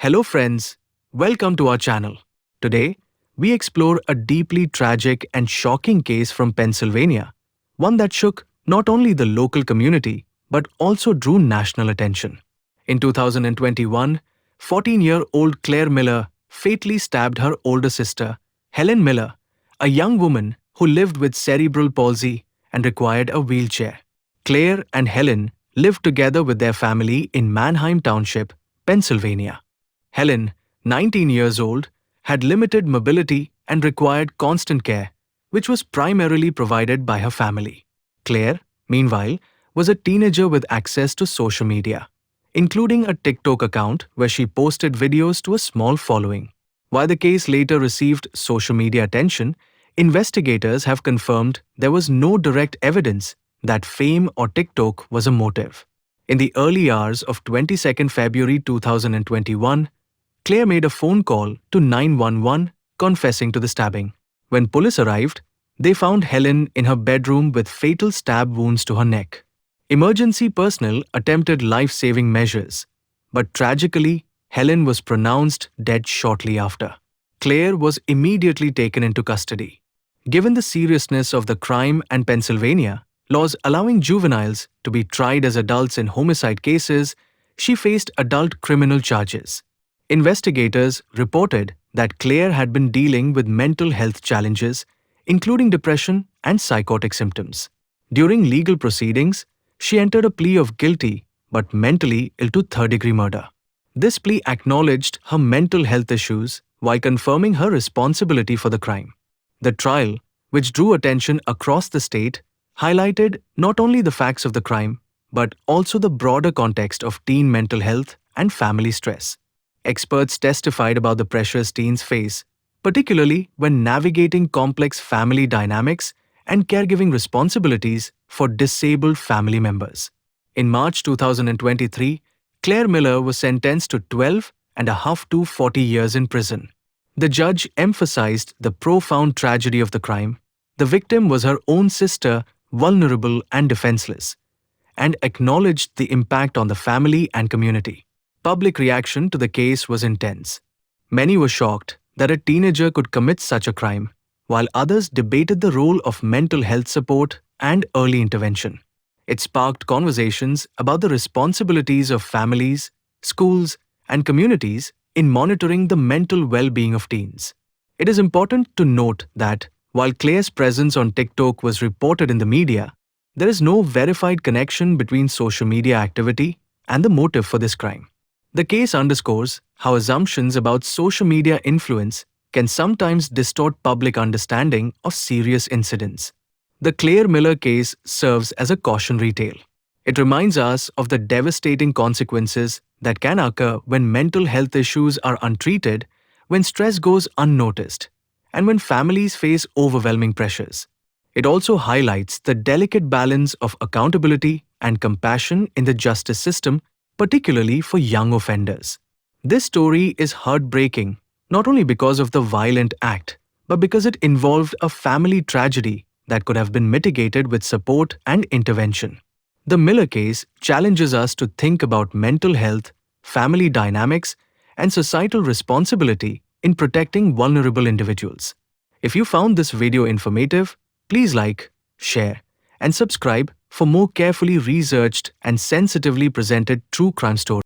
Hello friends, welcome to our channel. Today, we explore a deeply tragic and shocking case from Pennsylvania, one that shook not only the local community but also drew national attention. In 2021, 14-year-old Claire Miller fatally stabbed her older sister, Helen Miller, a young woman who lived with cerebral palsy and required a wheelchair. Claire and Helen lived together with their family in Manheim Township, Pennsylvania. Helen, 19 years old, had limited mobility and required constant care, which was primarily provided by her family. Claire, meanwhile, was a teenager with access to social media, including a TikTok account where she posted videos to a small following. While the case later received social media attention, investigators have confirmed there was no direct evidence that fame or TikTok was a motive. In the early hours of 22nd February 2021, Claire made a phone call to 911 confessing to the stabbing. When police arrived, they found Helen in her bedroom with fatal stab wounds to her neck. Emergency personnel attempted life-saving measures, but tragically, Helen was pronounced dead shortly after. Claire was immediately taken into custody. Given the seriousness of the crime and Pennsylvania laws allowing juveniles to be tried as adults in homicide cases, she faced adult criminal charges. Investigators reported that Claire had been dealing with mental health challenges, including depression and psychotic symptoms. During legal proceedings, she entered a plea of guilty but mentally ill to third-degree murder. This plea acknowledged her mental health issues while confirming her responsibility for the crime. The trial, which drew attention across the state, highlighted not only the facts of the crime but also the broader context of teen mental health and family stress. Experts testified about the pressures teens face, particularly when navigating complex family dynamics and caregiving responsibilities for disabled family members. In March 2023, Claire Miller was sentenced to 12.5 to 40 years in prison. The judge emphasized the profound tragedy of the crime. The victim was her own sister, vulnerable and defenseless, and acknowledged the impact on the family and community. Public reaction to the case was intense. Many were shocked that a teenager could commit such a crime, while others debated the role of mental health support and early intervention. It sparked conversations about the responsibilities of families, schools, and communities in monitoring the mental well-being of teens. It is important to note that while Claire's presence on TikTok was reported in the media, there is no verified connection between social media activity and the motive for this crime. The case underscores how assumptions about social media influence can sometimes distort public understanding of serious incidents. The Claire Miller case serves as a cautionary tale. It reminds us of the devastating consequences that can occur when mental health issues are untreated, when stress goes unnoticed, and when families face overwhelming pressures. It also highlights the delicate balance of accountability and compassion in the justice system, particularly for young offenders. This story is heartbreaking, not only because of the violent act, but because it involved a family tragedy that could have been mitigated with support and intervention. The Miller case challenges us to think about mental health, family dynamics, and societal responsibility in protecting vulnerable individuals. If you found this video informative, please like, share, and subscribe for more carefully researched and sensitively presented true crime stories.